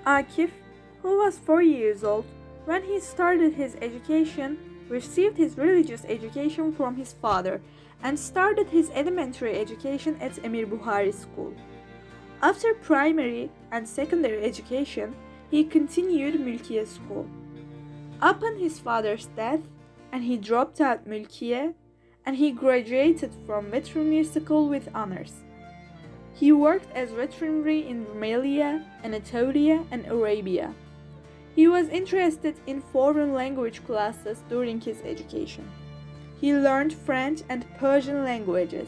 Akif, who was 4 years old when he started his education, received his religious education from his father and started his elementary education at Emir Buhari School. After primary and secondary education, he continued Mülkiye School. Upon his father's death, and he dropped out Mülkiye, and he graduated from veterinary school with honors. He worked as veterinary in Rumelia, Anatolia, and Arabia. He was interested in foreign language classes during his education. He learned French and Persian languages.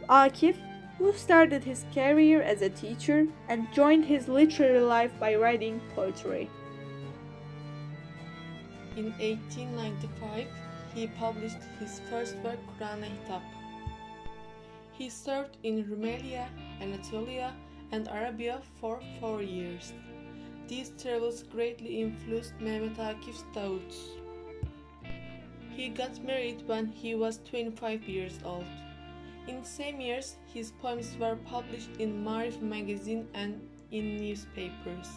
Akif, who started his career as a teacher and joined his literary life by writing poetry. In 1895, he published his first work, Kur'an-ı Hitap. He served in Rumelia, Anatolia, and Arabia for 4 years. These travels greatly influenced M.Akif's thoughts. He got married when he was 25 years old. In the same years, his poems were published in Marif magazine and in newspapers.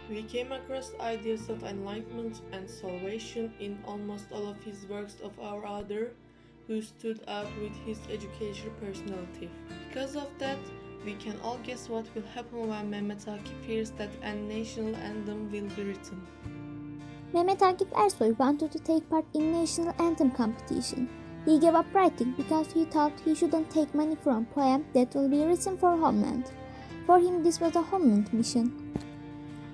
We came across ideas of enlightenment and salvation in almost all of his works of our author, who stood out with his educational personality. Because of that, we can all guess what will happen when M.Akif hears that a national anthem will be written. M.Akif Ersoy wanted to take part in national anthem competition. He gave up writing because he thought he shouldn't take money from poems that will be written for homeland. For him, this was a homeland mission.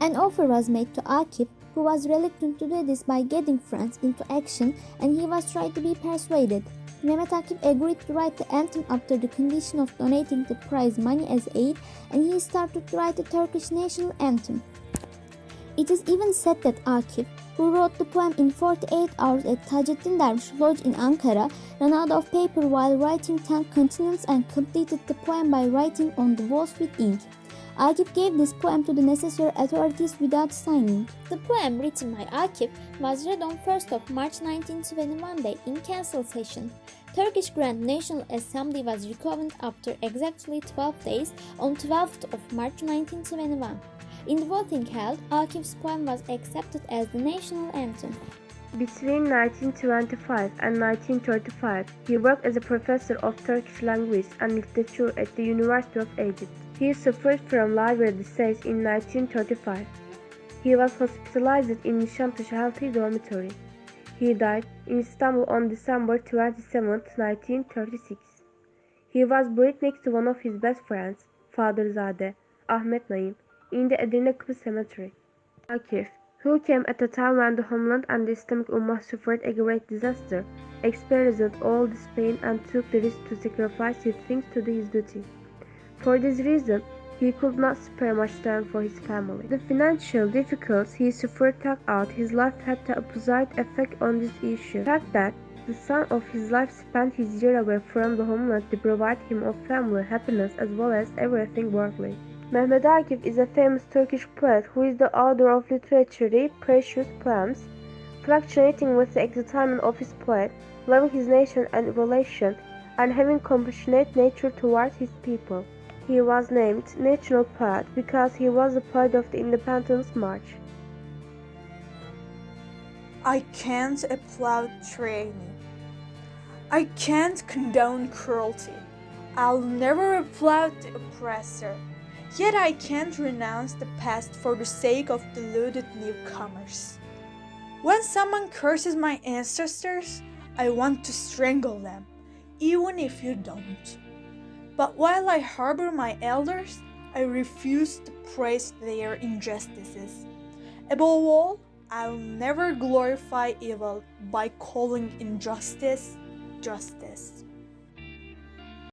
An offer was made to Akif, who was reluctant to do this by getting friends into action, and he was tried to be persuaded. M.Akif agreed to write the anthem after the condition of donating the prize money as aid, and he started to write the Turkish national anthem. It is even said that Akif, who wrote the poem in 48 hours at Taceddin Dervish Lodge in Ankara, ran out of paper while writing 10 continents and completed the poem by writing on the walls with ink. Akif gave this poem to the necessary authorities without signing. The poem written by Akif was read on 1st of March 1921 day in council session. Turkish Grand National Assembly was reconvened after exactly 12 days on 12th of March 1921. In the voting held, Akif's poem was accepted as the national anthem. Between 1925 and 1935, he worked as a professor of Turkish language and literature at the University of Egypt. He suffered from liver disease in 1935. He was hospitalized in Nişantaşı Healthy Dormitory. He died in Istanbul on December 27, 1936. He was buried next to one of his best friends, Faderzade, Ahmet Naim, in the Edirne Kıbrıs Cemetery. Akif, who came at a time when the homeland and the Islamic Ummah suffered a great disaster, experienced all this pain and took the risk to sacrifice his things to do his duty. For this reason, he could not spare much time for his family. The financial difficulties he suffered took out his life had the opposite effect on this issue. The fact that the son of his life spent his year away from the homeland to provide him of family happiness as well as everything worldly. M.Akif is a famous Turkish poet who is the author of literary precious poems, fluctuating with the excitement of his poet, loving his nation and evolution, and having compassionate nature towards his people. He was named National Poet because he was a poet of the Independence March. I can't applaud tyranny. I can't condone cruelty. I'll never applaud the oppressor. Yet I can't renounce the past for the sake of deluded newcomers. When someone curses my ancestors, I want to strangle them, even if you don't. But while I harbor my elders, I refuse to praise their injustices. Above all, I'll never glorify evil by calling injustice justice.